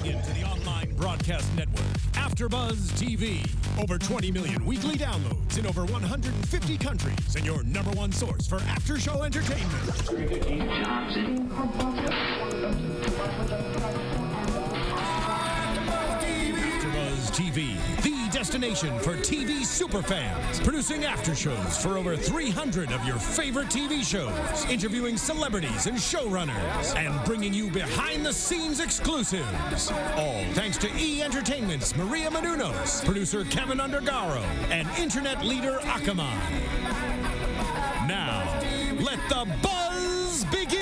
Tuning in to the online broadcast network, AFTERBUZZ TV. Over 20 million weekly downloads in over 150 countries, and your number one source for after-show entertainment. AFTERBUZZ TV, the destination for TV superfans, producing after shows for over 300 of your favorite TV shows, interviewing celebrities and showrunners, and bringing you behind-the-scenes exclusives. All thanks to E! Entertainment's Maria Menounos, producer Kevin Undergaro, and internet leader Akamai. Now, let the buzz begin!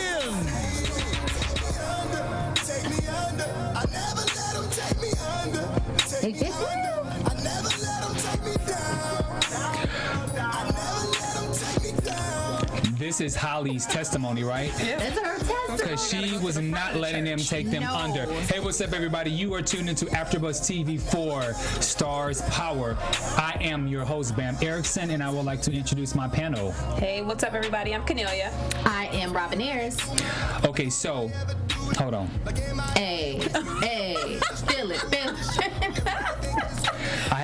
Take me under. I never let them take me under. Take me under. I never let them take me down. I never let them take me down. This is Holly's testimony, right? That's her testimony. Because she was not letting them take them under. Hey, what's up, everybody? You are tuned into AFTERBUZZ TV for Starz Power. I am your host, Bamm Ericsen, and I would like to introduce my panel. Hey, what's up, everybody? I'm Kennelia. I am Ayers. Okay, so, hold on. Hey, feel it. I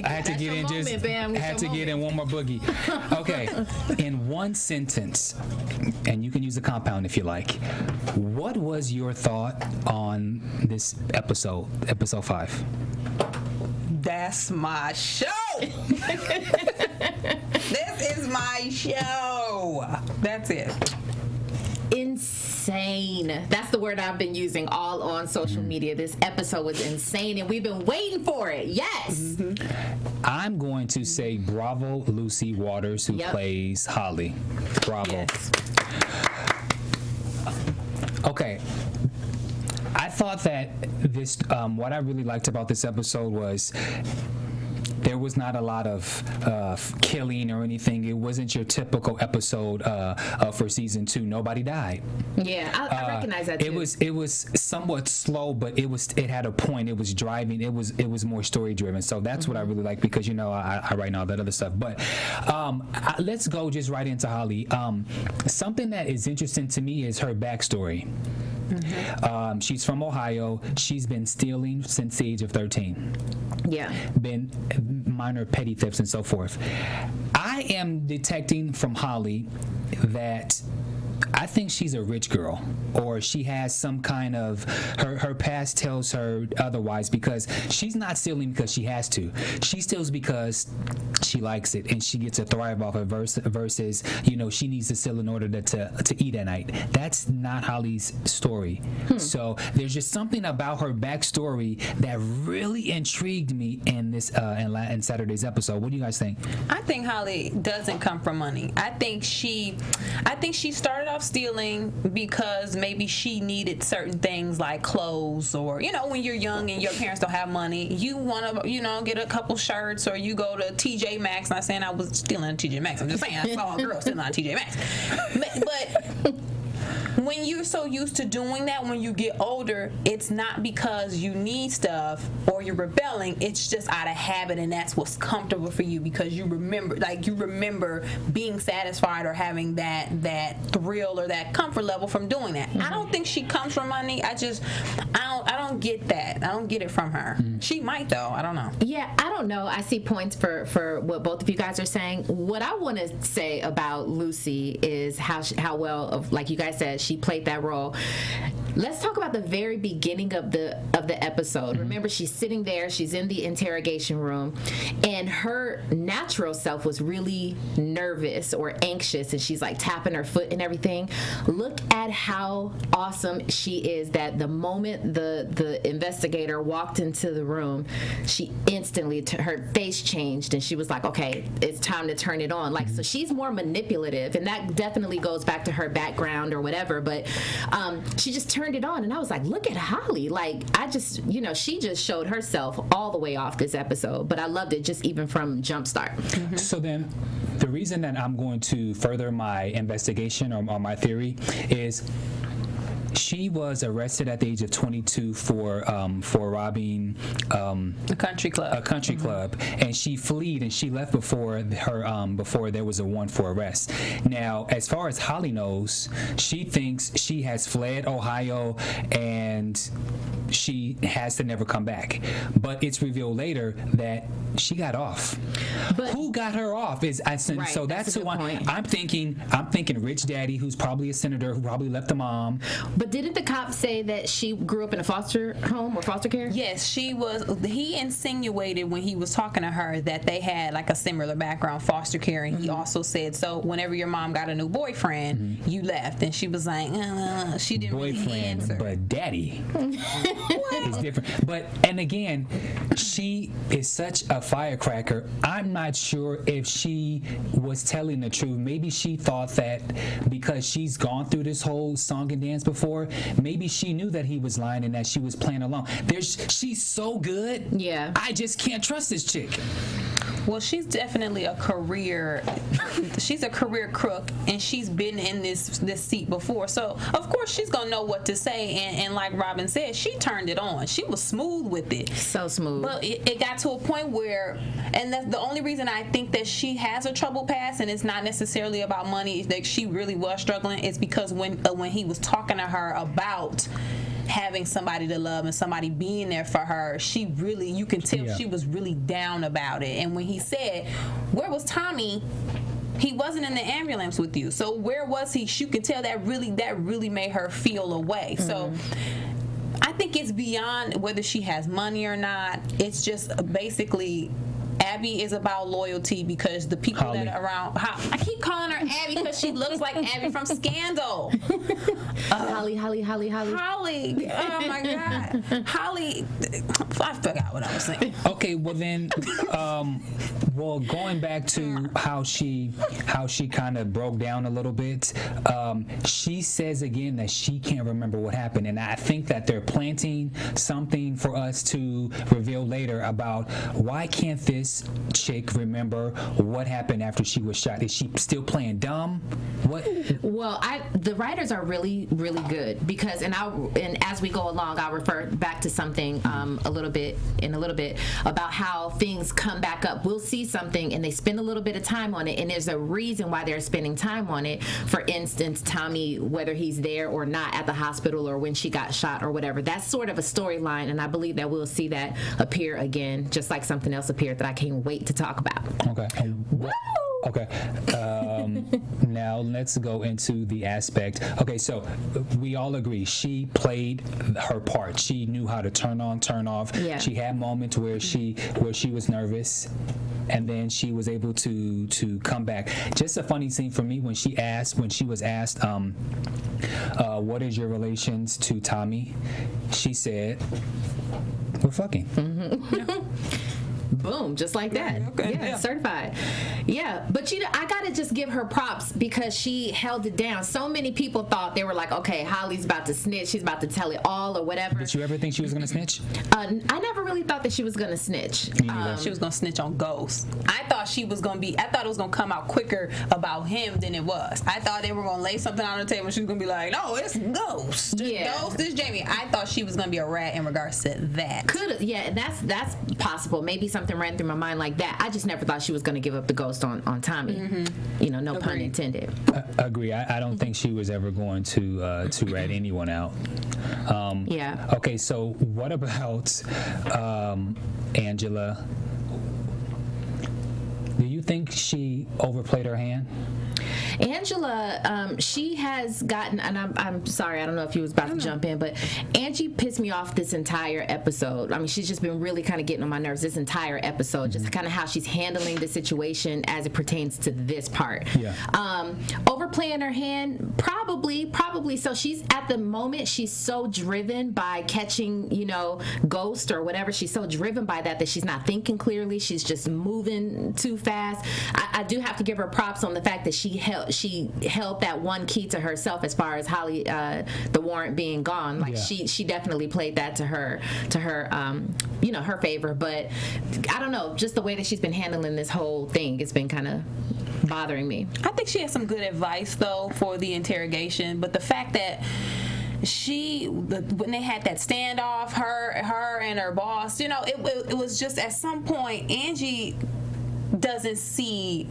had to get in just Bam, had to get in one more boogie. Okay, in one sentence, and you can use a compound if you like. What was your thought on this episode 5? That's my show. This is my show. That's it. Insane. That's the word I've been using all on social media. This episode was insane, and we've been waiting for it. Yes. I'm going to say bravo, Lucy Waters, who plays Holly. Bravo. Yes. Okay. I thought that this, what I really liked about this episode was there was not a lot of killing or anything. It wasn't your typical episode for season 2. Nobody died. Yeah, I recognize that too. It was somewhat slow, but it had a point. It was driving. It was more story driven. So that's what I really like, because I write all that other stuff. But let's go just right into Holly. Something that is interesting to me is her backstory. She's from Ohio. She's been stealing since the age of 13. Yeah. Been minor petty thefts and so forth. I am detecting from Holly that I think she's a rich girl, or she has some kind of, her past tells her otherwise, because she's not stealing because she has to. She steals because she likes it and she gets to thrive off it, versus she needs to steal in order to eat at night. That's not Holly's story. So there's just something about her backstory that really intrigued me in this in Saturday's episode. What do you guys think? I think Holly doesn't come from money. I think she started off stealing because maybe she needed certain things like clothes, or when you're young and your parents don't have money, you want to get a couple shirts, or you go to TJ Maxx. Not saying I was stealing at TJ Maxx. I'm just saying I saw a girl stealing at TJ Maxx. But when you're so used to doing that, when you get older, it's not because you need stuff or you're rebelling. It's just out of habit, and that's what's comfortable for you, because you remember being satisfied or having that thrill or that comfort level from doing that. I don't think she comes from money. I don't get that. I don't get it from her. She might, though. I don't know. Yeah, I don't know. I see points for what both of you guys are saying. What I want to say about Lucy is how well, like you guys said, she played that role. Let's talk about the very beginning of the episode. Remember, she's sitting there, she's in the interrogation room, and her natural self was really nervous or anxious, and she's like tapping her foot and everything. Look at how awesome she is, that the moment the investigator walked into the room, she instantly, her face changed, and she was like, okay, it's time to turn it on. Like, so she's more manipulative, and that definitely goes back to her background or whatever, but she just turned it on, and I was like, look at Holly. Like, I just, she just showed herself all the way off this episode, but I loved it just even from Jumpstart. So then, the reason that I'm going to further my investigation or my theory is She was arrested at the age of 22 for robbing A country club. a country club, and she fled and she left before there was a warrant for arrest. Now, as far as Holly knows, she thinks she has fled Ohio and she has to never come back. But it's revealed later that she got off. But- who got her off? So that's a who good point. I'm thinking Rich Daddy, who's probably a senator, who probably left the mom. But didn't the cops say that she grew up in a foster home or foster care? Yes, she was. He insinuated when he was talking to her that they had like a similar background, foster care, and he also said, so whenever your mom got a new boyfriend, you left, and she was like, she didn't really Boyfriend, answer. but daddy is different. But and again, she is such a firecracker. I'm not sure if she was telling the truth. Maybe she thought that because she's gone through this whole song and dance before, maybe she knew that he was lying and that she was playing along. She's so good. Yeah. I just can't trust this chick. Well, she's definitely a career. She's a career crook, and she's been in this seat before. So of course she's gonna know what to say. And like Robin said, she turned it on. She was smooth with it. So smooth. But it got to a point where, and that's the only reason I think that she has a troubled past, and it's not necessarily about money. Like she really was struggling. Is because when he was talking to her about having somebody to love and somebody being there for her, she really, you can tell she was really down about it. And when he said, where was Tommy? He wasn't in the ambulance with you. So where was he? You could tell that really made her feel away. So I think it's beyond whether she has money or not. It's just basically Abby is about loyalty because the people Holly. that are around. I keep calling her Abby because she looks like Abby from Scandal. Holly. Holly. Oh my God. Holly. I forgot what I was saying. Okay, well then, going back to how she kind of broke down a little bit. She says again that she can't remember what happened, and I think that they're planting something for us to reveal later about why can't this chick remember what happened after she was shot? Is she still playing dumb? What? Well, the writers are really, really good because, and as we go along, I'll refer back to something a little bit about how things come back up. We'll see something and they spend a little bit of time on it, and there's a reason why they're spending time on it. For instance, Tommy, whether he's there or not at the hospital or when she got shot or whatever, that's sort of a storyline, and I believe that we'll see that appear again, just like something else appeared that I can't wait to talk about. Okay. Okay. Now let's go into the aspect. Okay, so we all agree she played her part. She knew how to turn on, turn off. Yeah. She had moments where she was nervous, and then she was able to come back. Just a funny scene for me when she was asked, what is your relations to Tommy? She said, we're fucking. Boom, just like that. Okay, yeah. Certified. Yeah, but I gotta just give her props because she held it down. So many people thought, they were like, okay, Holly's about to snitch, she's about to tell it all or whatever. Did you ever think she was gonna snitch? I never really thought that she was gonna snitch. She was gonna snitch on Ghost. I thought it was gonna come out quicker about him than it was. I thought they were gonna lay something on the table and she was gonna be like, no, it's Ghost. Yeah. Ghost is Jamie. I thought she was gonna be a rat in regards to that. Could've, yeah, that's possible. Maybe something ran through my mind like that. I just never thought she was gonna give up the ghost on Tommy. No pun intended. Agree. I don't think she was ever going to rat anyone out. Yeah. Okay, so what about Angela? Do you think she overplayed her hand? Angela, she has gotten, and I'm sorry, I don't know if you was about to jump in, but Angie pissed me off this entire episode. I mean, she's just been really kind of getting on my nerves this entire episode, just kind of how she's handling the situation as it pertains to this part. Yeah. Overplaying her hand, probably. So she's at the moment, she's so driven by catching, Ghost or whatever. She's so driven by that she's not thinking clearly. She's just moving too fast. I do have to give her props on the fact that she held that one key to herself as far as Holly, the warrant being gone. Like she definitely played that to her her favor. But I don't know, just the way that she's been handling this whole thing, it's been kind of bothering me. I think she had some good advice though for the interrogation, but the fact that when they had that standoff, her and her boss, it was just at some point Angie doesn't see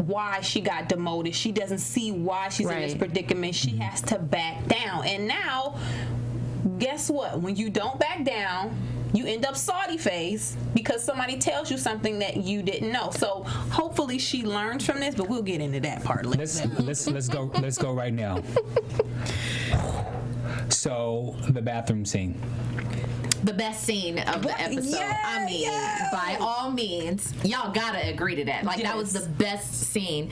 why she got demoted. She doesn't see why she's in this predicament. She has to back down. And now, guess what? When you don't back down, you end up salty face because somebody tells you something that you didn't know. So hopefully she learns from this, but we'll get into that part later. Let's go right now. So the bathroom scene. The best scene of the episode. By all means, y'all gotta agree to that. Like, that was the best scene.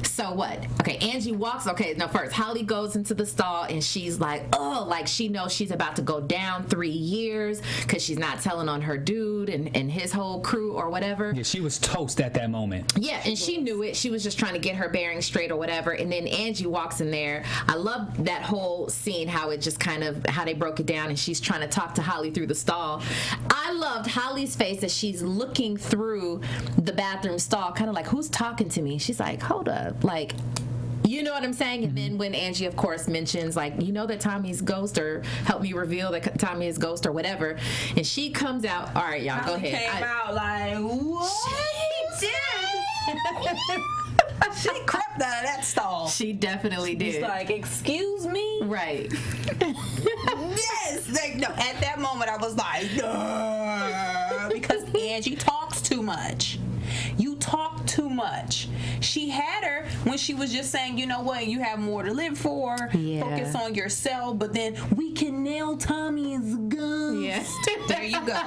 So what? Okay, Angie walks. Okay, no, first, Holly goes into the stall and she's like, oh, like she knows she's about to go down 3 years because she's not telling on her dude and his whole crew or whatever. Yeah, she was toast at that moment. Yeah, and she knew it. She was just trying to get her bearings straight or whatever. And then Angie walks in there. I love that whole scene, how it just kind of, how they broke it down, and she's trying to talk to Holly through the stall. I loved Holly's face as she's looking through the bathroom stall, kind of like, who's talking to me? She's like, hold up. Like, you know what I'm saying? And then when Angie, of course, mentions, like, you know that Tommy's ghost, or help me reveal that Tommy is ghost or whatever, and she comes out. All right, y'all, go ahead. Came out like, what? She did. She crept out of that stall. She definitely did. She's like, excuse me? Right. Yes. No, at that moment, I was like, because Angie talks too much. You talk too much. She had her when she was just saying, you know what, you have more to live for. Yeah. Focus on yourself. But then we can nail Tommy's ghost. Yeah. There you go.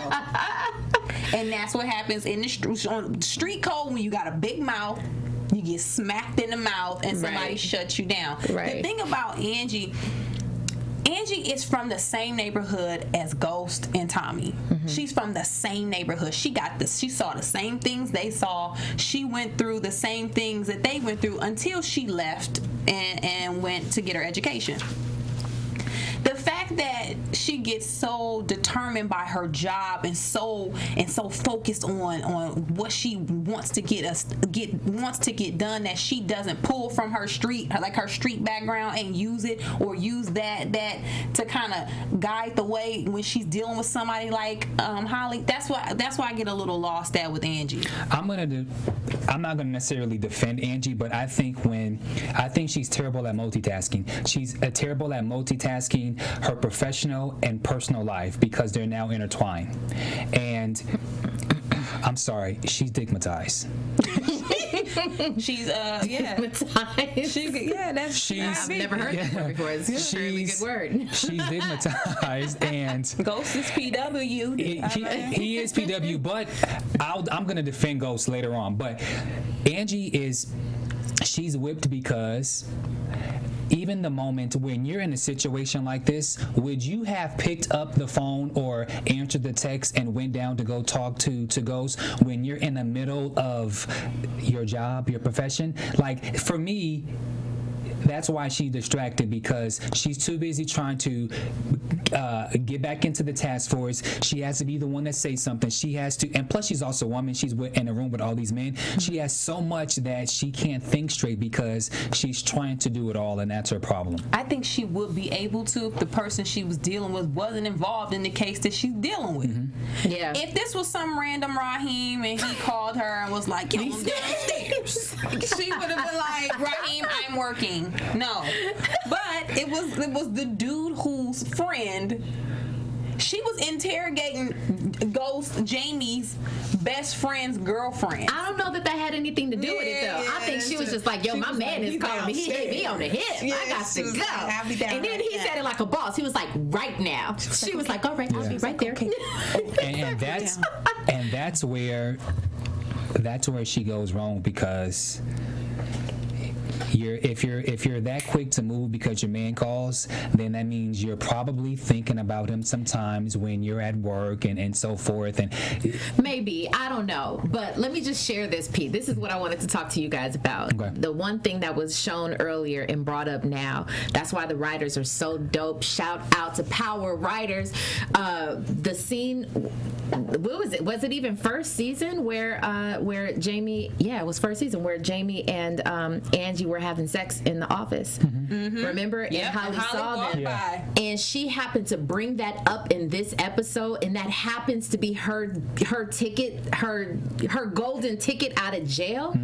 And that's what happens in the on street code when you got a big mouth. You get smacked in the mouth and somebody shuts you down. Right. The thing about Angie is from the same neighborhood as Ghost and Tommy. Mm-hmm. She's from the same neighborhood. She saw the same things they saw. She went through the same things that they went through until she left and went to get her education. The fact that she gets so determined by her job and so focused on what she wants to get done, that she doesn't pull from her street background and use it, or use that to kind of guide the way when she's dealing with somebody like Holly. That's why I get a little lost at with Angie. I'm not gonna necessarily defend Angie, but I think she's terrible at multitasking. She's terrible at multitasking her professional and personal life because they're now intertwined. And I'm sorry, she's digmatized. She's I've never heard that word before. It's a really good word. She's digmatized, and Ghost is PW. He is PW, but I'm gonna defend Ghost later on. But Angie she's whipped because even the moment when you're in a situation like this, would you have picked up the phone or answered the text and went down to go talk to Ghost when you're in the middle of your job, your profession? Like, for me, that's why she's distracted, because she's too busy trying to get back into the task force. She has to be the one that says something. She has to, and plus she's also a woman. She's in a room with all these men. She has so much that she can't think straight because she's trying to do it all, and that's her problem. I think she would be able to if the person she was dealing with wasn't involved in the case that she's dealing with. Mm-hmm. Yeah. If this was some random Raheem and he called her and was like, yo, I'm downstairs, she would have been like, Raheem, I'm working. No, but it was the dude whose friend. She was interrogating Ghost, Jamie's best friend's girlfriend. I don't know that had anything to do with it, though. I think she was just like, yo, my man is calling me. He hit me on the hip. I got to go. And then he said it like a boss. He was like, right now. She was like, all right, I'll be right there. And that's where she goes wrong, because if you're that quick to move because your man calls, then that means you're probably thinking about him sometimes when you're at work and so forth. And maybe, I don't know, but let me just share this, Pete. This is what I wanted to talk to you guys about. Okay. The one thing that was shown earlier and brought up now, that's why the writers are so dope. Shout out to Power writers. The scene, what was it? Was it even first season where Jamie? Yeah, it was first season where Jamie and Angie Angie were having sex in the office. Remember? Yep, And Holly saw walked them. by. And she happened to bring that up in this episode, and that happens to be her ticket, her golden ticket out of jail.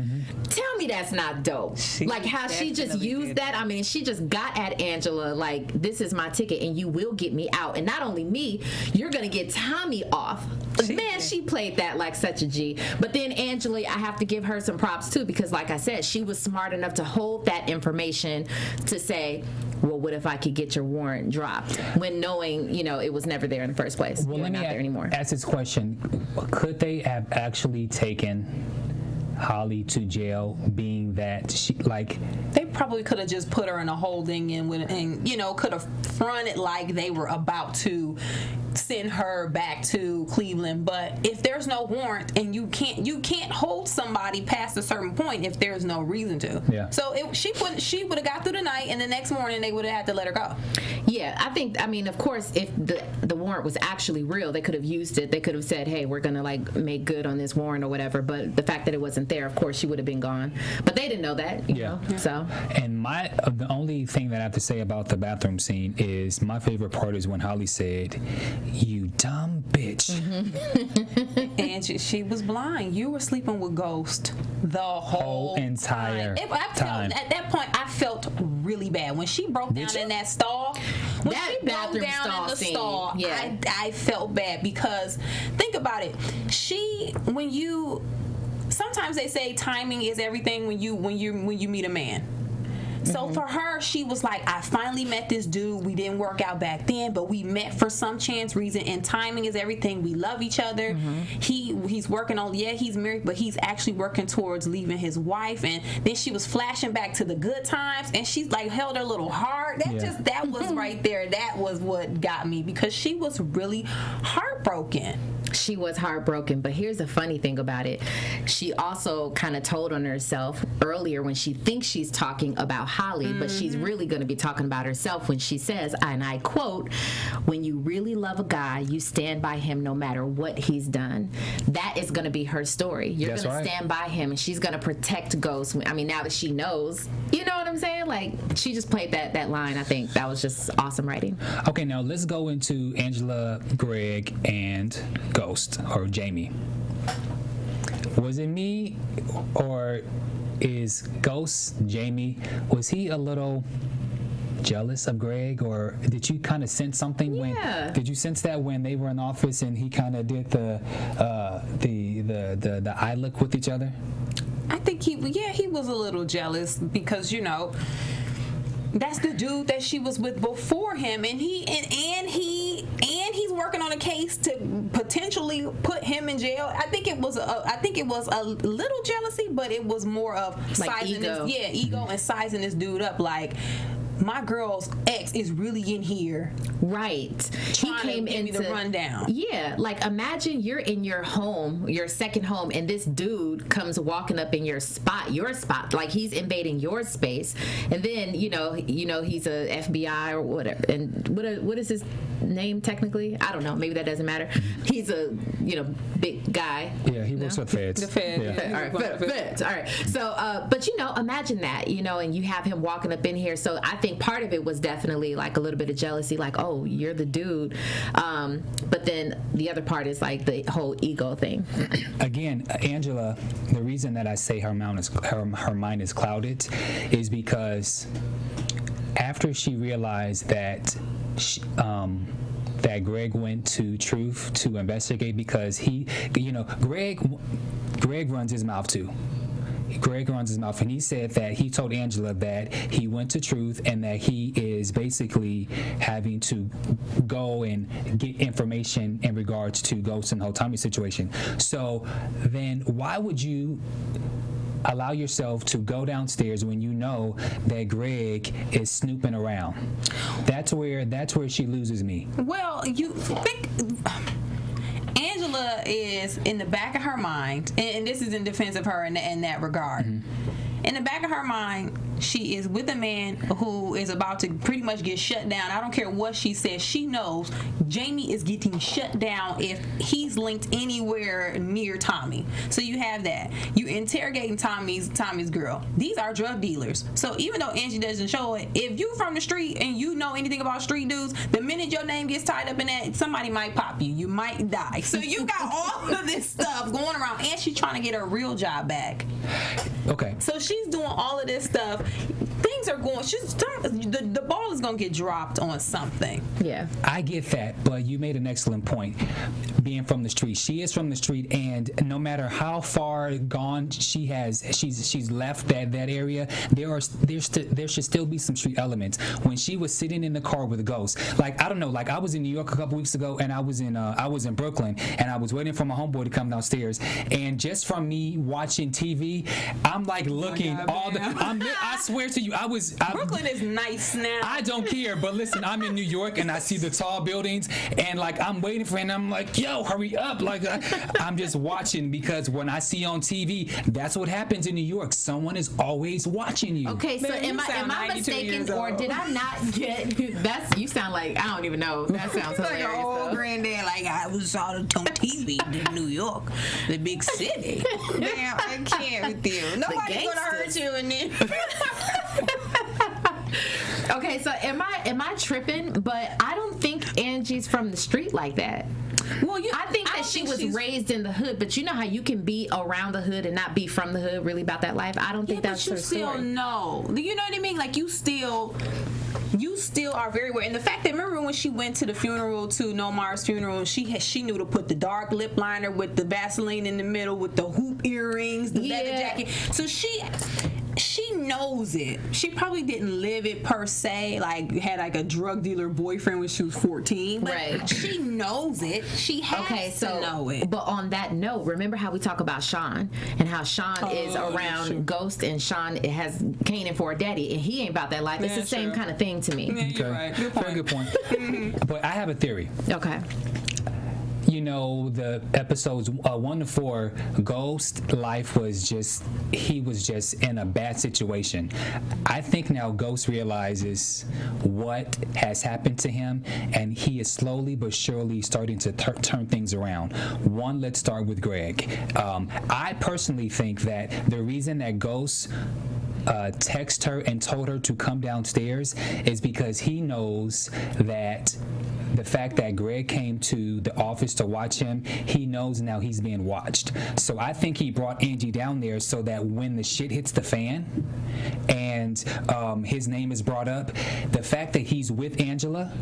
Tell me that's not dope. Like how she just used that. I mean, she just got at Angela like, this is my ticket and you will get me out. And not only me, you're going to get Tommy off. Man, she played that like such a G. But then Angela, I have to give her some props too, because like I said, she was smart enough to hold that information to say, well, what if I could get your warrant dropped, when knowing, you know, it was never there in the first place. Well, let me not there anymore. ask this question. Could they have actually taken Holly to jail, being that she, like, They probably could have just put her in a holding and you know, could have fronted like they were about to send her back to Cleveland. But if there's no warrant, and you can't hold somebody past a certain point if there's no reason to. Yeah. So she would have got through the night, and the next morning they would have had to let her go. Yeah, I mean, of course, if the warrant was actually real, they could have used it. They could have said, hey, we're going to like make good on this warrant or whatever. But the fact that it wasn't there, of course, she would have been gone. But they didn't know that, you know, so. And the only thing that I have to say about the bathroom scene is my favorite part is when Holly said, "You dumb bitch." And she was blind. You were sleeping with Ghost the whole entire time. At that point, I felt really bad when she broke down in that stall. When That she broke bathroom down stall in the scene, stall, yeah. I felt bad, because think about it. Sometimes they say timing is everything when you meet a man. So for her, she was like, I finally met this dude. We didn't work out back then, but we met for some chance reason, and timing is everything. We love each other. He's working on, he's married, but he's actually working towards leaving his wife. And then she was flashing back to the good times, and she's like held her little heart. That was right there. That was what got me, because she was really heartbroken. She was heartbroken, but here's the funny thing about it. She also kind of told on herself earlier when she thinks she's talking about Holly, but she's really going to be talking about herself when she says, and I quote, "When you really love a guy, you stand by him no matter what he's done." That is going to be her story. You're going to stand by him, and she's going to protect Ghost. I mean, now that she knows, you know what I'm saying? Like, she just played that line. I think that was just awesome writing. Okay, now let's go into Angela, Greg, and Ghost, or Jamie. Was it me, or is Ghost Jamie, was he a little jealous of Greg, or did you kind of sense something did you sense that when they were in the office and he kind of did the eye look with each other? I think he was a little jealous, because, you know, that's the dude that she was with before him, and he's working on a case to potentially put him in jail. I think it was a little jealousy, but it was more of like sizing ego. ego and sizing this dude up, like, my girl's ex is really in here. Right. Trying to give me the rundown. Yeah. Like, imagine you're in your home, your second home, and this dude comes walking up in your spot, like he's invading your space. And then, you know, he's a FBI or whatever. And what is his name technically? I don't know. Maybe that doesn't matter. He's a, big guy. Yeah, he works with feds. The feds. Yeah. All right, feds. All right. So, but imagine that, and you have him walking up in here. So I think part of it was definitely like a little bit of jealousy, like, oh, you're the dude. But then the other part is like the whole ego thing. Again, Angela, the reason that I say her mind is clouded is because after she realized that that Greg went to Truth to investigate, because Greg runs his mouth too. Greg runs his mouth, and he said that he told Angela that he went to Truth and that he is basically having to go and get information in regards to Ghost and the whole Tommy situation. So then why would you allow yourself to go downstairs when you know that Greg is snooping around? That's where she loses me. Well, you think Angela is in the back of her mind, and this is in defense of her in that regard. In the back of her mind, she is with a man who is about to pretty much get shut down. I don't care what she says. She knows Jamie is getting shut down if he's linked anywhere near Tommy. So you have that. You interrogating Tommy's girl. These are drug dealers. So even though Angie doesn't show it, if you from the street and you know anything about street dudes, the minute your name gets tied up in that, somebody might pop you. You might die. So you got all of this stuff going around, and she's trying to get her real job back. Okay. So she's doing all of this stuff. Things are going. The ball is going to get dropped on something. Yeah. I get that, but you made an excellent point. Being from the street, she is from the street, and no matter how far gone she's left that area, there should still be some street elements. When she was sitting in the car with a ghost, like I don't know, like I was in New York a couple weeks ago, and I was in Brooklyn, and I was waiting for my homeboy to come downstairs, and just from me watching TV, I'm like looking I swear to you, Brooklyn is nice now. I don't care, but listen, I'm in New York and I see the tall buildings, and like I'm waiting for it, and I'm like, yo, hurry up. Like I'm just watching, because when I see on TV, that's what happens in New York. Someone is always watching you. Okay, so Man, am I mistaken, or did I not get you sound like, I don't even know. That sounds hilarious. Like your old granddad, like I saw it on TV in New York, the big city. Damn, I can't with you. Nobody's gonna hurt you in there. Okay, so am I tripping? But I don't think Angie's from the street like that. Well, I think that she was raised in the hood, but you know how you can be around the hood and not be from the hood, really about that life. I don't think that's her story. But you still know. You know what I mean? Like you still are very aware. And the fact that, remember when she went to the funeral, to Nomar's funeral, she knew to put the dark lip liner with the Vaseline in the middle, with the hoop earrings, the leather jacket. So she knows it. She probably didn't live it per se, like had like a drug dealer boyfriend when she was 14. But right. She knows it. She has to know it. But on that note, remember how we talk about Sean and how Sean is around Ghost, and Sean has Kanan for a daddy, and he ain't about that life. It's the same kind of thing to me. Yeah, you're right. Very good point. But I have a theory. Okay. You know, the episodes 1 to 4, Ghost life was just in a bad situation. I think now Ghost realizes what has happened to him, and he is slowly but surely starting to turn things around. Let's start with Greg. I personally think that the reason that Ghost texted her and told her to come downstairs is because he knows that the fact that Greg came to the office to watch him, he knows now he's being watched. So I think he brought Angie down there so that when the shit hits the fan and his name is brought up, the fact that he's with Angela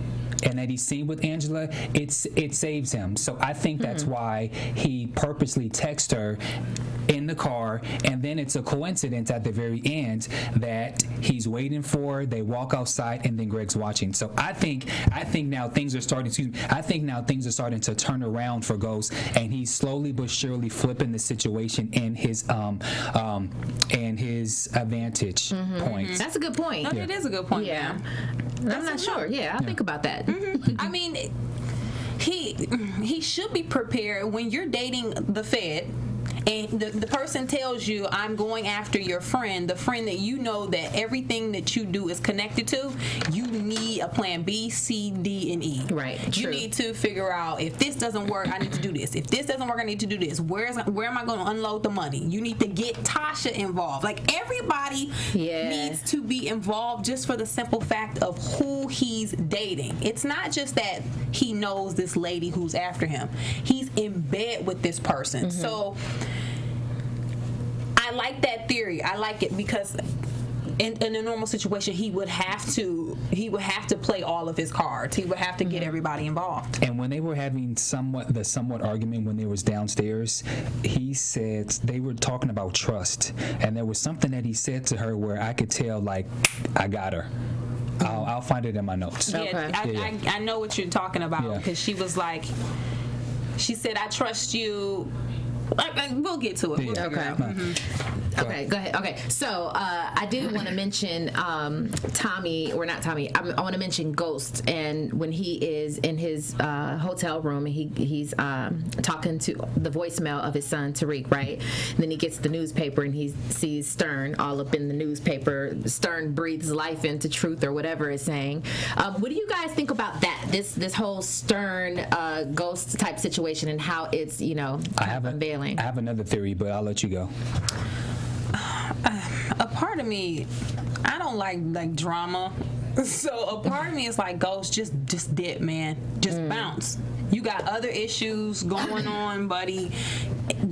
and that he's seen with Angela, it saves him. So I think that's why he purposely texted her in the car, and then it's a coincidence at the very end that he's waiting for her, they walk outside, and then Greg's watching. So I think now things are starting to turn around for Ghost, and he's slowly but surely flipping the situation in his advantage points. That's a good point. No, it is a good point. Yeah. I'm not sure. Yeah, I'll think about that. I mean, he should be prepared when you're dating the Fed. And the person tells you, I'm going after your friend, the friend that you know that everything that you do is connected to, you need a plan B, C, D, and E. Right. You True. need to figure out, if this doesn't work, I need to do this. If this doesn't work, I need to do this. Where am I going to unload the money? You need to get Tasha involved. Like, everybody needs to be involved, just for the simple fact of who he's dating. It's not just that he knows this lady who's after him. He's in bed with this person. So I like that theory. I like it because in a normal situation, he would have to play all of his cards. He would have to get everybody involved. And when they were having somewhat argument when they was downstairs, he said they were talking about trust, and there was something that he said to her where I could tell, like, I got her. I'll find it in my notes. Yeah, I know what you're talking about, because she was like, she said, I trust you We'll get to it. We'll figure it out. Okay, go ahead. Okay, so I did want to mention Tommy, or not Tommy. I want to mention Ghost, and when he is in his hotel room and he's talking to the voicemail of his son Tariq, right? And then he gets the newspaper and he sees Stern all up in the newspaper. Stern breathes life into truth, or whatever it's saying. What do you guys think about that? This whole Stern Ghost type situation and how it's unveiling. I have another theory, but I'll let you go. A part of me, I don't like drama, so a part of me is like, Ghost, just dip, man, just bounce. You got other issues going on, buddy.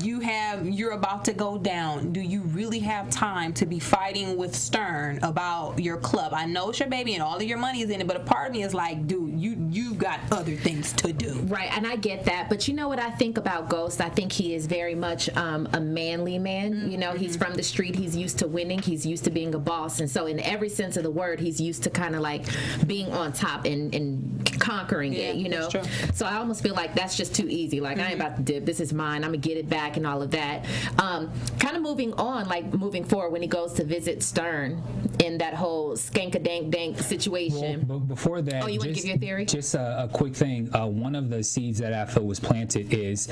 You're about to go down. Do you really have time to be fighting with Stern about your club? I know it's your baby and all of your money is in it, but a part of me is like, dude, you've got other things to do. Right, and I get that, but you know what I think about Ghost? I think he is very much a manly man. You know, he's from the street. He's used to winning. He's used to being a boss, and so in every sense of the word, he's used to kind of like being on top and conquering it. You know, so I almost feel like that's just too easy. Like, I ain't about to dip. This is mine. I'm gonna get it back and all of that. Kind of moving on, like moving forward, when he goes to visit Stern in that whole skankadank situation. Well, but before that, you want to give your theory? Just a quick thing. One of the seeds that I feel was planted is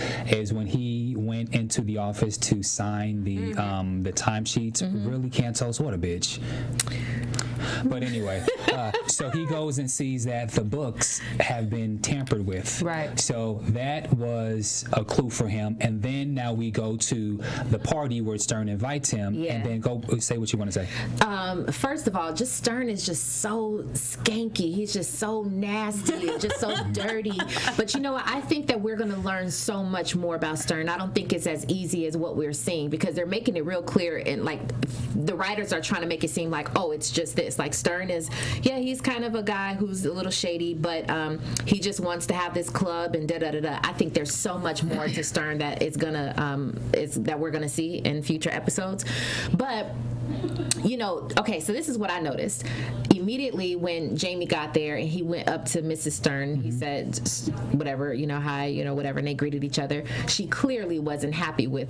when he went into the office to sign the timesheets. Really can't tell us what a bitch. But anyway, so he goes and sees that the books have been tampered with. Right. So that was a clue for him. And then now we go to the party where Stern invites him. Yeah. And then go say what you want to say. First of all, just Stern is just so skanky. He's just so nasty and just so dirty. But you know what? I think that we're going to learn so much more about Stern. I don't think it's as easy as what we're seeing, because they're making it real clear, and like the writers are trying to make it seem like, oh, it's just this. Like, Stern is, he's kind of a guy who's a little shady, but he just wants to have this club and da-da-da-da. I think there's so much more to Stern that is gonna that we're gonna see in future episodes. But okay, so this is what I noticed. Immediately when Jamie got there and he went up to Mrs. Stern, he said, whatever, hi, whatever, and they greeted each other. She clearly wasn't happy with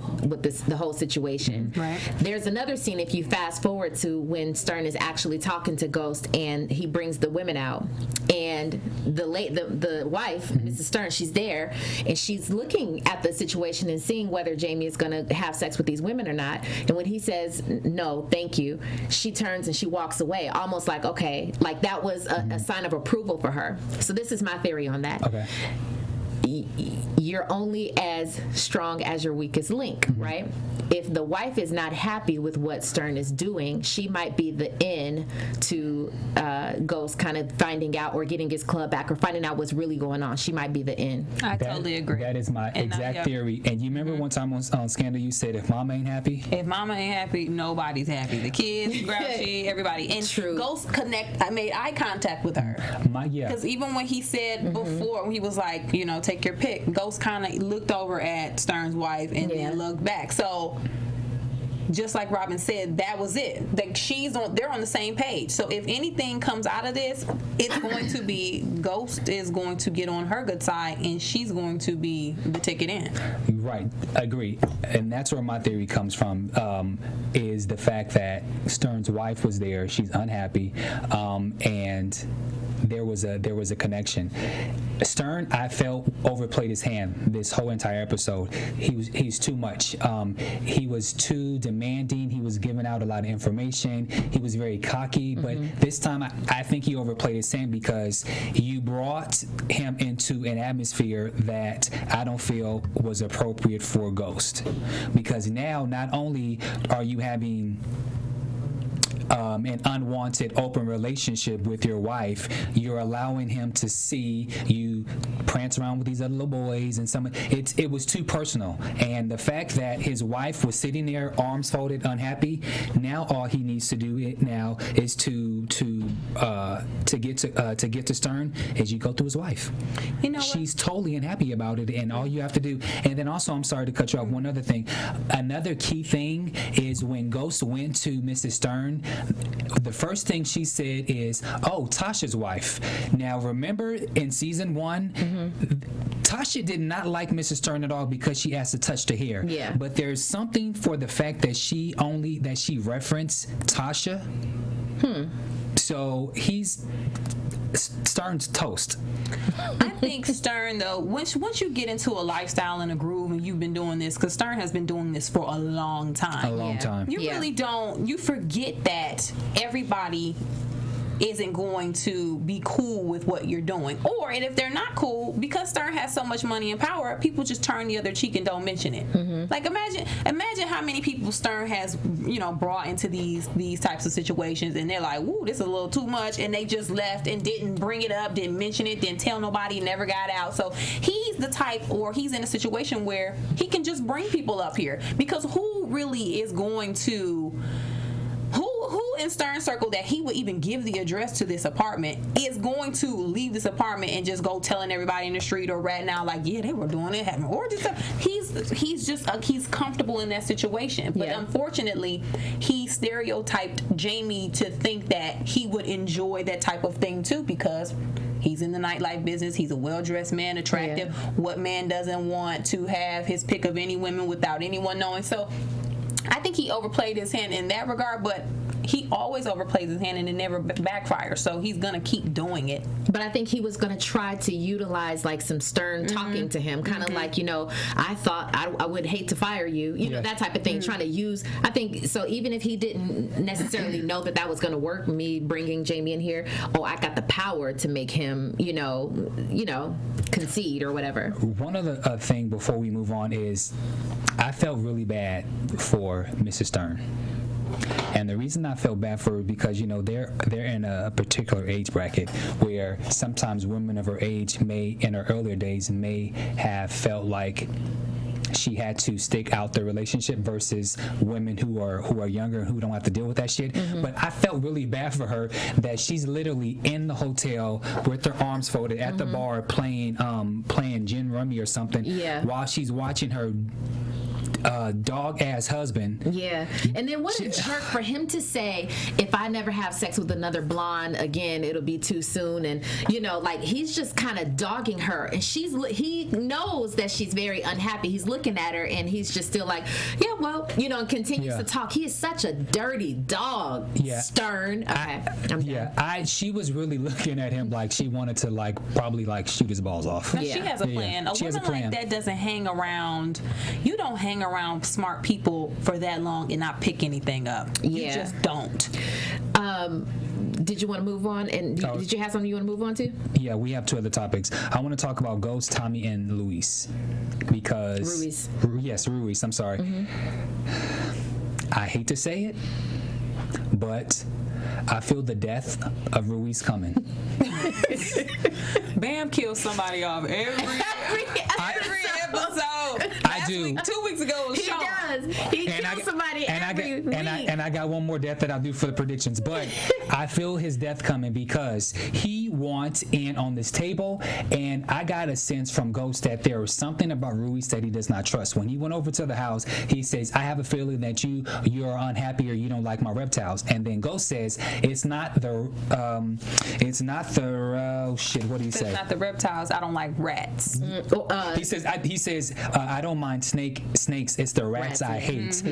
the whole situation. Right. There's another scene, if you fast forward to when Stern is actually talking to Ghost and he brings the women out, and the wife, Mrs. Stern, she's there and she's looking at the situation and seeing whether Jamie is going to have sex with these women or not. And when he says, no, thank you, she turns and she walks away, almost like, okay, like that was a sign of approval for her. So this is my theory on that. Okay. You're only as strong as your weakest link, right? If the wife is not happy with what Stern is doing, she might be the in to Ghost kind of finding out or getting his club back or finding out what's really going on. She might be the in. I totally agree. That is my exact theory. And you remember one time on Scandal, you said, if mama ain't happy? If mama ain't happy, nobody's happy. The kids, grouchy, everybody. And True. Ghost I made eye contact with her. Because even when he said before, when he was like, take your pick, Ghost kind of looked over at Stern's wife and then looked back. So just like Robin said, that was it. Like, they're on the same page. So if anything comes out of this, it's going to be Ghost is going to get on her good side and she's going to be the ticket in. Right, agree. And that's where my theory comes from, is the fact that Stern's wife was there, she's unhappy, and there was a connection. Stern, I felt, overplayed his hand this whole entire episode. He's too much. He was too demanding. He was giving out a lot of information. He was very cocky. But this time, I think he overplayed his hand, because you brought him into an atmosphere that I don't feel was appropriate for Ghost. Because now, not only are you having an unwanted open relationship with your wife, you're allowing him to see you prance around with these other little boys, and it was too personal. And the fact that his wife was sitting there, arms folded, unhappy, now all he needs to do now is to get to Stern is you go through his wife. She's totally unhappy about it, and all you have to do. And then also, I'm sorry to cut you off, one other thing. Another key thing is when Ghost went to Mrs. Stern, the first thing she said is, oh, Tasha's wife. Now, remember in season 1, Tasha did not like Mrs. Stern at all because she asked to touch the hair. Yeah. But there's something for the fact that she referenced Tasha. So he's Stern's toast. I think Stern, though, once you get into a lifestyle and a groove, and you've been doing this, because Stern has been doing this for a long time. A long time. You really don't. You forget that everybody isn't going to be cool with what you're doing, and if they're not cool, because Stern has so much money and power, people just turn the other cheek and don't mention it. Like imagine how many people Stern has brought into these types of situations, and they're like, "Woo, this is a little too much," and they just left and didn't bring it up, didn't mention it, didn't tell nobody, never got out. So he's the type, or he's in a situation where he can just bring people up here, because who really is going to who in Stern's circle that he would even give the address to this apartment is going to leave this apartment and just go telling everybody in the street or ratting out like, yeah, they were doing it, having orgies stuff. He's comfortable in that situation, but unfortunately he stereotyped Jamie to think that he would enjoy that type of thing too, because he's in the nightlife business. He's a well-dressed man, attractive. What man doesn't want to have his pick of any women without anyone knowing? So I think he overplayed his hand in that regard, but he always overplays his hand and it never backfires, so he's gonna keep doing it. But I think he was gonna try to utilize like some Stern talking to him, kind of like, I thought I would hate to fire you, know, that type of thing, trying to use, I think, so even if he didn't necessarily know that was gonna work, me bringing Jamie in here, I got the power to make him, concede or whatever. One other thing before we move on is I felt really bad for Mrs. Stern. And the reason I felt bad for her because they're in a particular age bracket where sometimes women of her age in her earlier days may have felt like she had to stick out the relationship versus women who are younger and who don't have to deal with that shit. But I felt really bad for her that she's literally in the hotel with her arms folded at the bar playing gin rummy or something while she's watching her dog ass husband. Yeah. And then what a jerk for him to say, if I never have sex with another blonde again, it'll be too soon. And like he's just kind of dogging her, and he knows that she's very unhappy. He's looking at her and he's just still like, yeah, well, and continues to talk. He is such a dirty dog. Stern. Okay. I'm done. She was really looking at him like she wanted to probably shoot his balls off. Now, she has a plan. A woman like that doesn't hang around. You don't hang around smart people for that long and not pick anything up. You just don't. Did you want to move on? And did you have something you want to move on to? Yeah, we have two other topics. I want to talk about Ghost, Tommy, and Luis. Because Ruiz. I'm sorry. I hate to say it, but I feel the death of Ruiz coming. Bam kills somebody off every episode. I do. 2 weeks ago was Sean. He does. He kills somebody every week. And I got one more death that I'll do for the predictions. But I feel his death coming because he wants in on this table. And I got a sense from Ghost that there was something about Ruiz that he does not trust. When he went over to the house, he says, I have a feeling that you're unhappy or you don't like my reptiles. And then Ghost says, it's not the what do you say? It's not the reptiles. I don't like rats. He says I don't mind snakes. It's the rats I hate.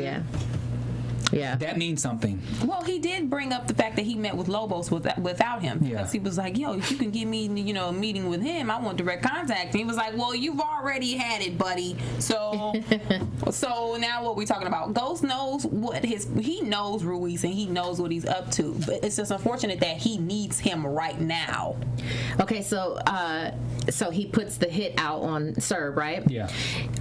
Yeah. That means something. Well, he did bring up the fact that he met with Lobos without him. Because he was like, if you can give me, a meeting with him, I want direct contact. And he was like, well, you've already had it, buddy. So now what we talking about? Ghost knows he knows Ruiz and he knows what he's up to. But it's just unfortunate that he needs him right now. Okay, so he puts the hit out on Serb, right? Yeah.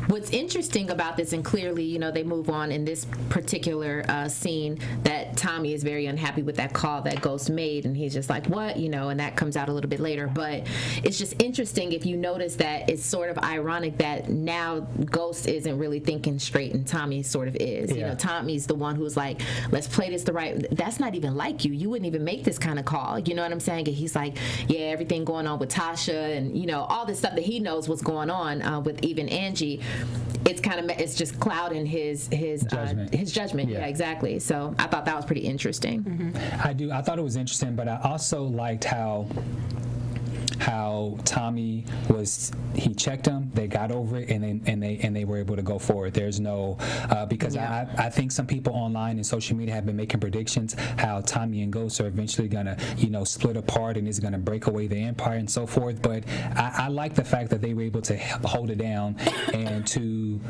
What's interesting about this, and clearly, they move on in this particular scene, that Tommy is very unhappy with that call that Ghost made, and he's just like, what? And that comes out a little bit later. But it's just interesting if you notice that it's sort of ironic that now Ghost isn't really thinking straight and Tommy sort of is. Tommy's the one who's like, let's play this the right. That's not even like you. You wouldn't even make this kind of call. You know what I'm saying? And he's like, yeah, everything going on with Tasha and, all this stuff that he knows what's going on with even Angie. It's just clouding his judgment. Yeah, exactly. So I thought that was pretty interesting. I thought it was interesting, but I also liked how Tommy he checked them, they got over it, and they were able to go forward. There's no because I think some people online and social media have been making predictions how Tommy and Ghost are eventually gonna split apart and is gonna break away the empire and so forth. But I like the fact that they were able to hold it down and to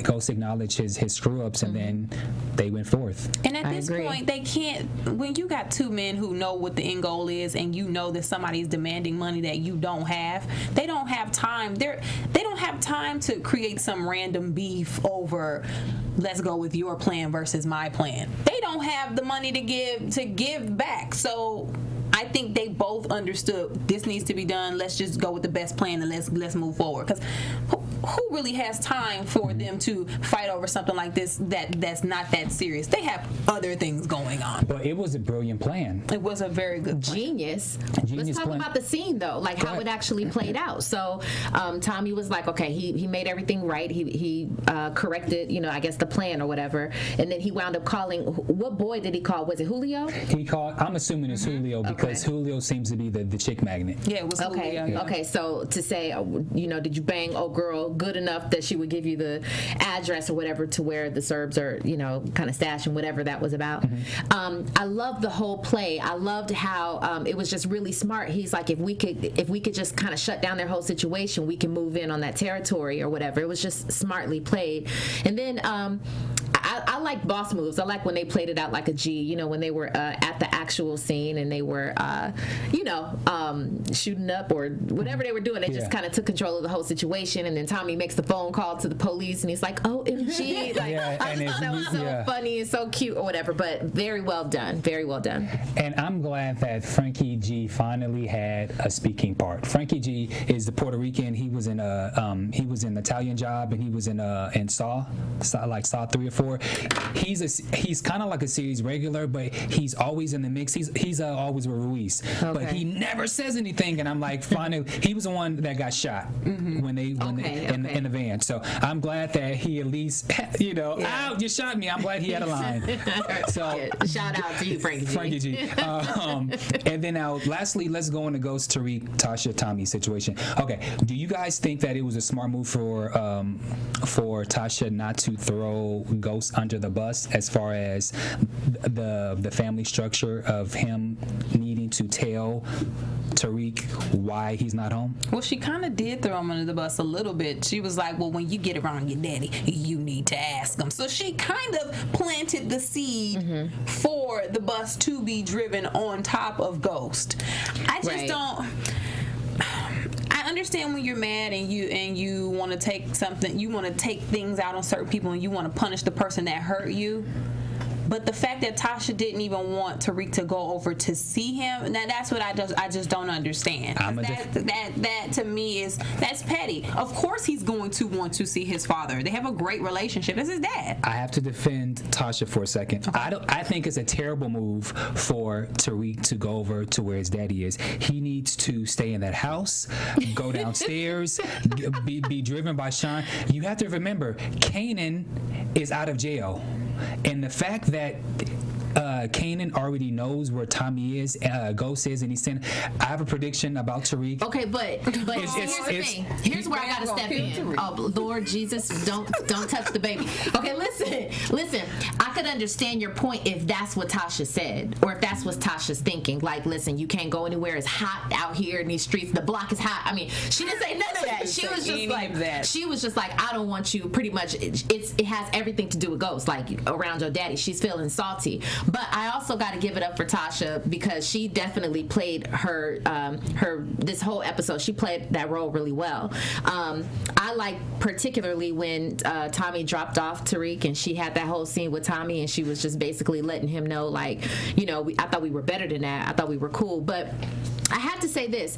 Ghost acknowledged his screw ups, and then they went forth. And at this point, they can't. When you got two men who know what the end goal is, and you know that somebody is demanding money that you don't have, they don't have time. They don't have time to create some random beef over, let's go with your plan versus my plan. They don't have the money to give back. So I think they both understood this needs to be done. Let's just go with the best plan and let's move forward. Because who really has time for them to fight over something like this that's not that serious? They have other things going on. But it was a brilliant plan. It was a very good plan. Genius. Let's talk about the scene though, like how it actually played out. So Tommy was like, okay, he made everything right. He corrected, I guess the plan or whatever, and then he wound up calling. What boy did he call? Was it Julio? He called. I'm assuming it's Julio because Julio seems to be the chick magnet. Yeah, it was okay. Julio. Okay, so to say, did you bang old girl good enough that she would give you the address or whatever to where the Serbs are, kind of stashing, whatever that was about. I loved the whole play. I loved how it was just really smart. He's like, if we could just kind of shut down their whole situation, we can move in on that territory or whatever. It was just smartly played. And then I like boss moves. I like when they played it out like a G, when they were at the actual scene and they were, shooting up or whatever they were doing. They just kind of took control of the whole situation. And then Tommy makes the phone call to the police and he's like, OMG. Like, I thought that was so funny and so cute or whatever, but very well done. Very well done. And I'm glad that Frankie G finally had a speaking part. Frankie G is the Puerto Rican. He was in an Italian Job, and he was in Saw 3 or 4. He's kind of like a series regular, but he's always in the mix. He's always with Ruiz, but he never says anything. And I'm like, finally, he was the one that got shot in the van. So I'm glad that he at least, ow, you shot me. I'm glad he had a line. So shout out to you, Frankie G. And then now, lastly, let's go into Ghost, Tariq, Tasha, Tommy situation. Okay, do you guys think that it was a smart move for Tasha not to throw Ghost under the bus as far as the family structure of him needing to tell Tariq why he's not home? Well, she kind of did throw him under the bus a little bit. She was like, well, when you get around your daddy, you need to ask him. So she kind of planted the seed for the bus to be driven on top of Ghost. I just don't... I understand when you're mad and you want to take something, you want to take things out on certain people and you want to punish the person that hurt you. But the fact that Tasha didn't even want Tariq to go over to see him, that's what I just don't understand. That to me that's petty. Of course he's going to want to see his father. They have a great relationship. That's his dad. I have to defend Tasha for a second. Okay. I think it's a terrible move for Tariq to go over to where his daddy is. He needs to stay in that house, go downstairs, be driven by Sean. You have to remember, Kanan is out of jail. And the fact that Kanan already knows where Tommy is, Ghost is, and he's saying, I have a prediction about Tariq. Okay, but here's the thing. Here's where I gotta step in. Oh, Lord Jesus, don't touch the baby. Okay, listen. I could understand your point if that's what Tasha said, or if that's what Tasha's thinking. Like, listen, you can't go anywhere. It's hot out here in these streets. The block is hot. I mean, she didn't say none of that. She was just like, I don't want you. Pretty much, it has everything to do with Ghost. Like around your daddy, she's feeling salty. But I also got to give it up for Tasha because she definitely played her this whole episode. She played that role really well. I like particularly when Tommy dropped off Tariq and she had that whole scene with Tommy and she was just basically letting him know, like, I thought we were better than that. I thought we were cool. But I have to say this.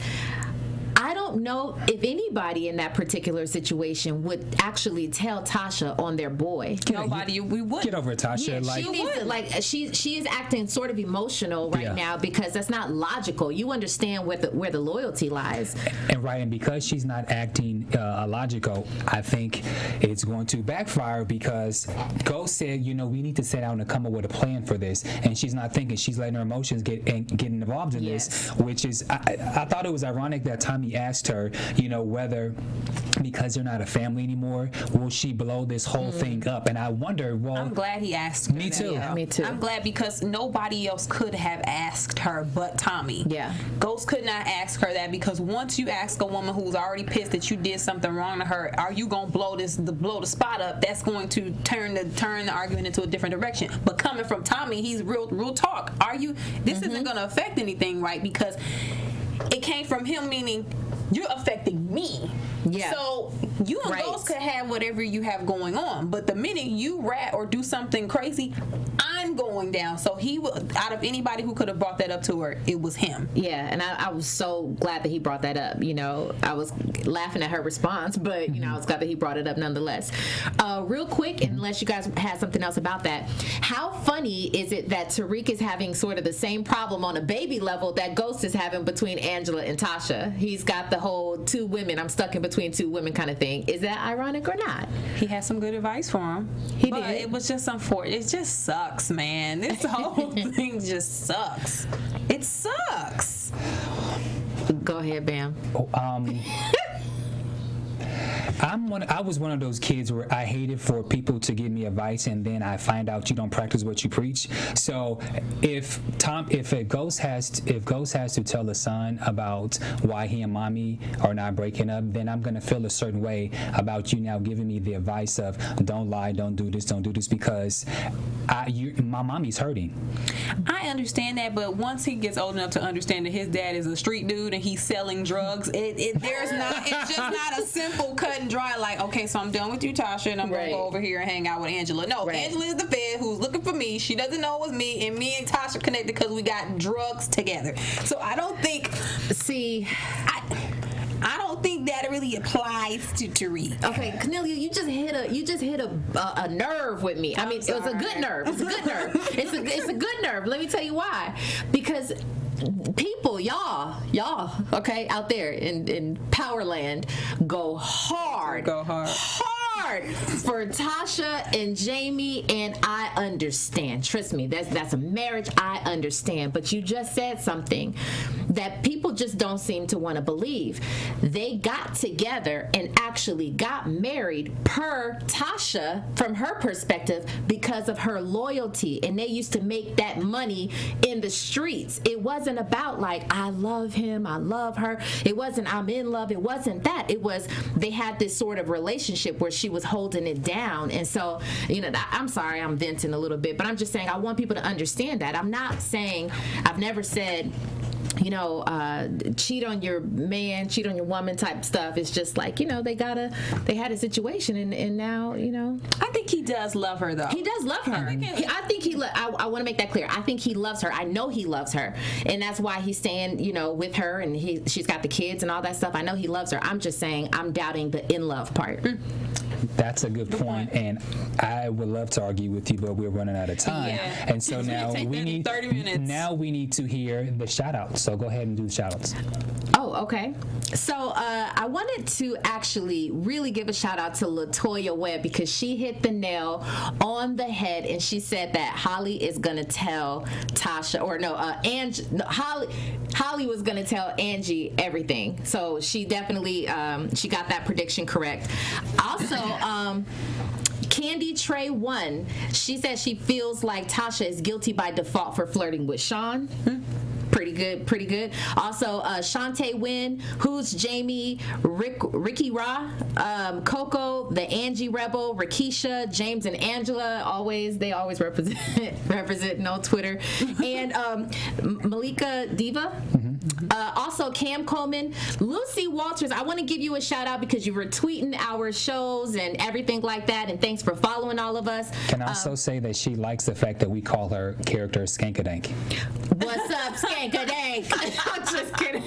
I don't know if anybody in that particular situation would actually tell Tasha on their boy. Nobody, we would Get over it, Tasha. Yeah, like, she needs to, like she is acting sort of emotional right now because that's not logical. You understand where the loyalty lies. and because she's not acting logical, I think it's going to backfire because Ghost said, we need to sit down and come up with a plan for this, and she's not thinking. She's letting her emotions get involved in this, which is I thought it was ironic that Tommy asked her, whether because they're not a family anymore, will she blow this whole thing up? And I wonder, I'm glad he asked her. Me too. Me too. I'm glad because nobody else could have asked her but Tommy. Yeah. Ghost could not ask her that because once you ask a woman who's already pissed that you did something wrong to her, are you gonna blow the spot up? That's going to turn the argument into a different direction. But coming from Tommy, he's real talk. This isn't gonna affect anything, right? Because it came from him, meaning you're affecting me. Yeah. So you and Ghost could have whatever you have going on, but the minute you rat or do something crazy, I'm going down. So out of anybody who could have brought that up to her, it was him. Yeah, and I was so glad that he brought that up. I was laughing at her response, but I was glad that he brought it up nonetheless. Real quick, unless you guys had something else about that, how funny is it that Tariq is having sort of the same problem on a baby level that Ghost is having between Angela and Tasha? He's got the whole two women, I'm stuck in between two women kind of thing. Is that ironic or not? He had some good advice for him. He but did. It was just unfortunate. It just sucks, man. This whole thing just sucks. It sucks. Go ahead, Bamm. I was one of those kids where I hated for people to give me advice and then I find out you don't practice what you preach. So if Ghost has to tell the son about why he and mommy are not breaking up, then I'm gonna feel a certain way about you now giving me the advice of don't lie, don't do this because my mommy's hurting. I understand that, but once he gets old enough to understand that his dad is a street dude and he's selling drugs, it's just not a simple cut and dry like, okay, so I'm done with you, Tasha, and I'm gonna go over here and hang out with Angela. No, Angela is the fed who's looking for me. She doesn't know it was me, and me and Tasha connected because we got drugs together. So I don't think. I don't think that really applies to Tariq. Okay, Kennelia, you just hit a nerve with me. I mean, it was a good nerve. It's a good nerve. It's a good nerve. Let me tell you why. Because people, y'all, okay, out there in Powerland, go hard for Tasha and Jamie, and I understand. Trust me, that's a marriage. I understand. But you just said something that people just don't seem to want to believe. They got together and actually got married per Tasha, from her perspective, because of her loyalty, and they used to make that money in the streets. It wasn't about like, I love him, I love her. It wasn't I'm in love. It wasn't that. It was they had this sort of relationship where she was holding it down. And so, I'm sorry, I'm venting a little bit, but I'm just saying I want people to understand that. I'm not saying, I've never said, cheat on your man, cheat on your woman type stuff. It's just like, they had a situation and now, I think he does love her though. He does love her. I want to make that clear. I think he loves her. I know he loves her. And that's why he's staying, with her, and she's got the kids and all that stuff. I know he loves her. I'm just saying I'm doubting the in love part. That's a good point, and I would love to argue with you, but we're running out of time. Yeah. And so now we need 30 minutes. Now we need to hear the shout outs. So go ahead and do the shout outs. Oh, okay. So I wanted to actually really give a shout out to LaToya Webb because she hit the nail on the head, and she said that Holly is gonna tell Tasha, or no, Holly was gonna tell Angie everything. So she definitely she got that prediction correct. Also, Candy Trey 1, she said she feels like Tasha is guilty by default for flirting with Sean. Pretty good. Also, Shantae Wynn, Who's Jamie, Ricky Ra, Coco, the Angie Rebel, Rakisha, James and Angela, they always representing on Twitter, and Malika Diva. Also, Cam Coleman, Lucy Walters. I want to give you a shout out because you were tweeting our shows and everything like that, and thanks for following all of us. Can also say that she likes the fact that we call her character Skankadank. What's up, Skankadank? I'm just kidding.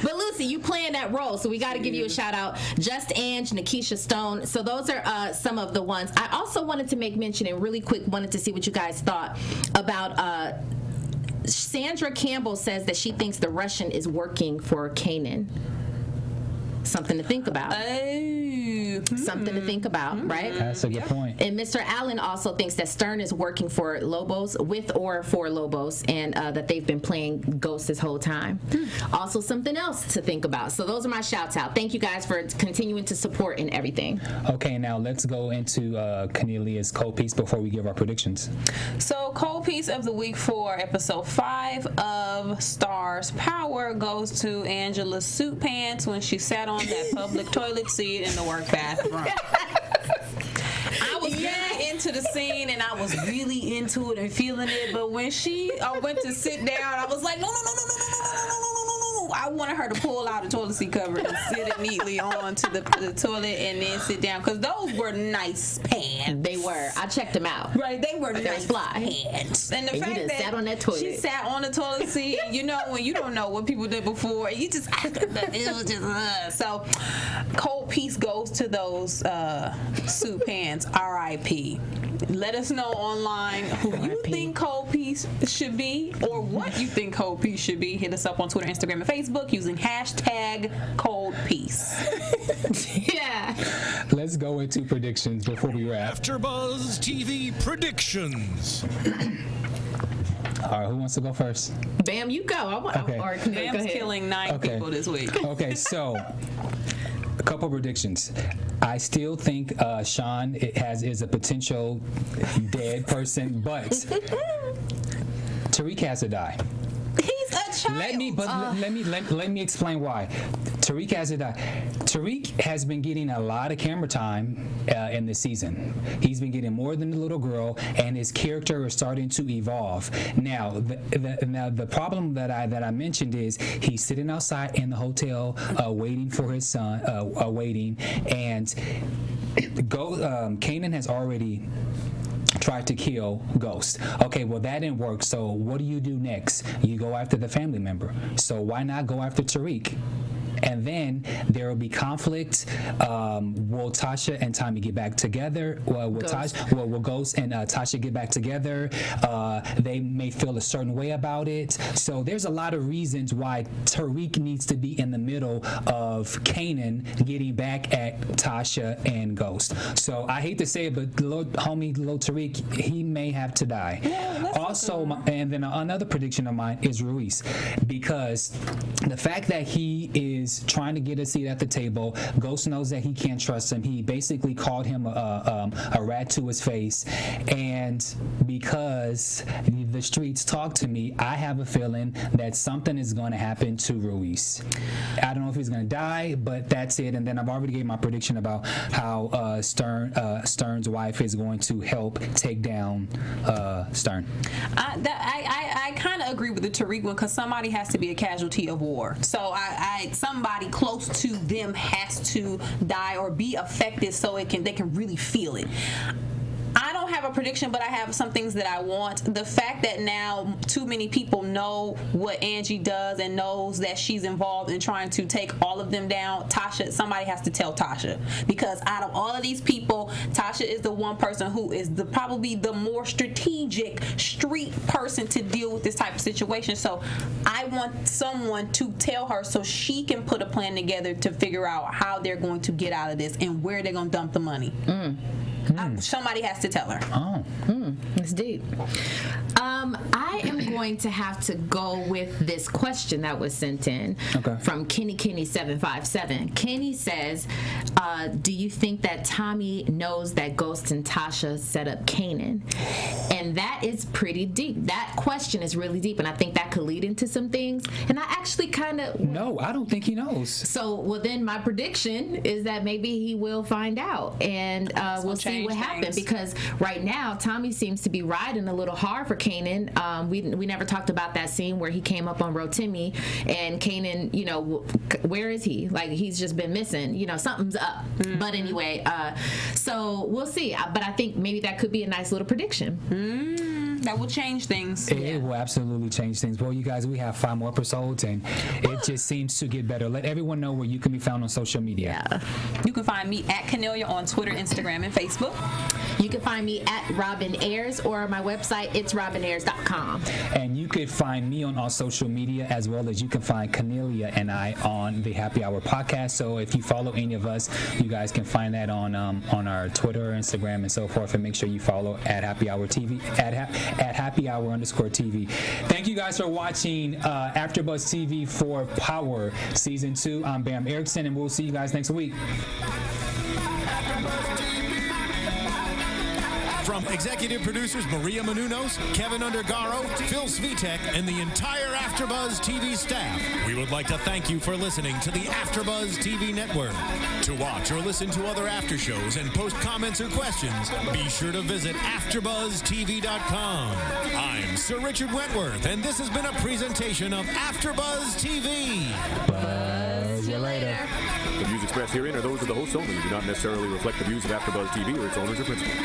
But Lucy, Lucy, you playing that role, so we got to give you a shout out. Just Ange, Nikisha Stone. So those are some of the ones. I also wanted to make mention, and really quick, wanted to see what you guys thought about. Sandra Campbell says that she thinks the Russian is working for Kanan. Something to think about. Something to think about, right? That's a good point. And Mr. Allen also thinks that Stern is working for Lobos, with or for Lobos, and that they've been playing Ghost this whole time. Also something else to think about. So those are my shouts out. Thank you guys for continuing to support and everything. Okay, now let's go into Kennelia's cold piece before we give our predictions. So, cold piece of the week for episode 5 of Starz Power goes to Angela's suit pants when she sat on that public toilet seat in the work bathroom. I was really into the scene and I was really into it and feeling it, but when she went to sit down, I was like, no. I wanted her to pull out the toilet seat cover and sit it neatly onto the toilet and then sit down, because those were nice pants. They were. I checked them out. Right, they were nice fly pants. And the and fact that sat on that toilet. she sat on the toilet seat, you know, when you don't know what people did before, you just it was just so cold piece goes to those suit pants. R.I.P. Let us know online who you think cold piece should be, or what you think cold piece should be. Hit us up on Twitter, Instagram, and Facebook using hashtag cold piece. Yeah. Let's go into predictions before we wrap. AfterBuzz TV predictions. All right, who wants to go first? Bam, you go. Okay. Or go Bam's ahead. killing 9 people this week. Okay, so a couple predictions. I still think Sean is a potential dead person, but Tariq has to die. He's a child. Let me explain why. Tariq has to die. Tariq has been getting a lot of camera time in this season. He's been getting more than the little girl, and his character is starting to evolve. Now, the problem that I mentioned is he's sitting outside in the hotel waiting for his son, waiting, and Kanan has already tried to kill Ghost. Okay, well, that didn't work, so what do you do next? You go after the family member. So why not go after Tariq? And then there will be conflict. Will Tasha and Tommy get back together? Will Ghost and Tasha get back together? They may feel a certain way about it. So there's a lot of reasons why Tariq needs to be in the middle of Kanan getting back at Tasha and Ghost. So I hate to say it, but little Tariq, he may have to die. Yeah, also, and then another prediction of mine is Ruiz, because the fact that he is trying to get a seat at the table, Ghost knows that he can't trust him. He basically called him a rat to his face, and because the streets talk to me, I have a feeling that something is going to happen to Ruiz. I don't know if he's going to die, but that's it. And then I've already gave my prediction about how Stern's wife is going to help take down Stern. I kind of agree with the Tariq one, because somebody has to be a casualty of war. So somebody close to them has to die or be affected so they can really feel it. I don't have a prediction, but I have some things that I want. The fact that now too many people know what Angie does and knows that she's involved in trying to take all of them down. Somebody has to tell Tasha, because out of all of these people, Tasha is the one person who is probably the more strategic street person to deal with this type of situation. So I want someone to tell her so she can put a plan together to figure out how they're going to get out of this and where they're going to dump the money. Somebody has to tell her. That's deep. I am going to have to go with this question that was sent in from Kenny757. Kenny says, do you think that Tommy knows that Ghost and Tasha set up Kanan? And that is pretty deep. That question is really deep, and I think that could lead into some things. And I actually kind of... No, I don't think he knows. So, well, then my prediction is that maybe he will find out, and we'll see what happens. Because right now, Tommy seems to be riding a little hard for Kanan. We never talked about that scene where he came up on Rotimi, and Kanan, you know, where is he? Like, he's just been missing. You know, something's up. But anyway, so we'll see. But I think maybe that could be a nice little prediction. that will change things. It will absolutely change things. Well, you guys, we have 5 more episodes, and it just seems to get better. Let everyone know where you can be found on social media. Yeah. You can find me at Kennelia on Twitter, Instagram, and Facebook. You can find me at Robin Ayers or my website, it's robinayers.com. And you could find me on all social media, as well as you can find Kennelia and I on the Happy Hour podcast. So if you follow any of us, you guys can find that on our Twitter, Instagram, and so forth. And make sure you follow at Happy Hour TV, at Happy Hour _TV. Thank you guys for watching AfterBuzz TV for Power Season 2. I'm Bamm Ericsen, and we'll see you guys next week. From executive producers Maria Menounos, Kevin Undergaro, Phil Svitek, and the entire AfterBuzz TV staff, we would like to thank you for listening to the AfterBuzz TV network. To watch or listen to other after shows and post comments or questions, be sure to visit AfterBuzzTV.com. I'm Sir Richard Wentworth, and this has been a presentation of AfterBuzz TV. Buzz you later. The views expressed herein are those of the hosts only and do not necessarily reflect the views of AfterBuzz TV or its owners or principals.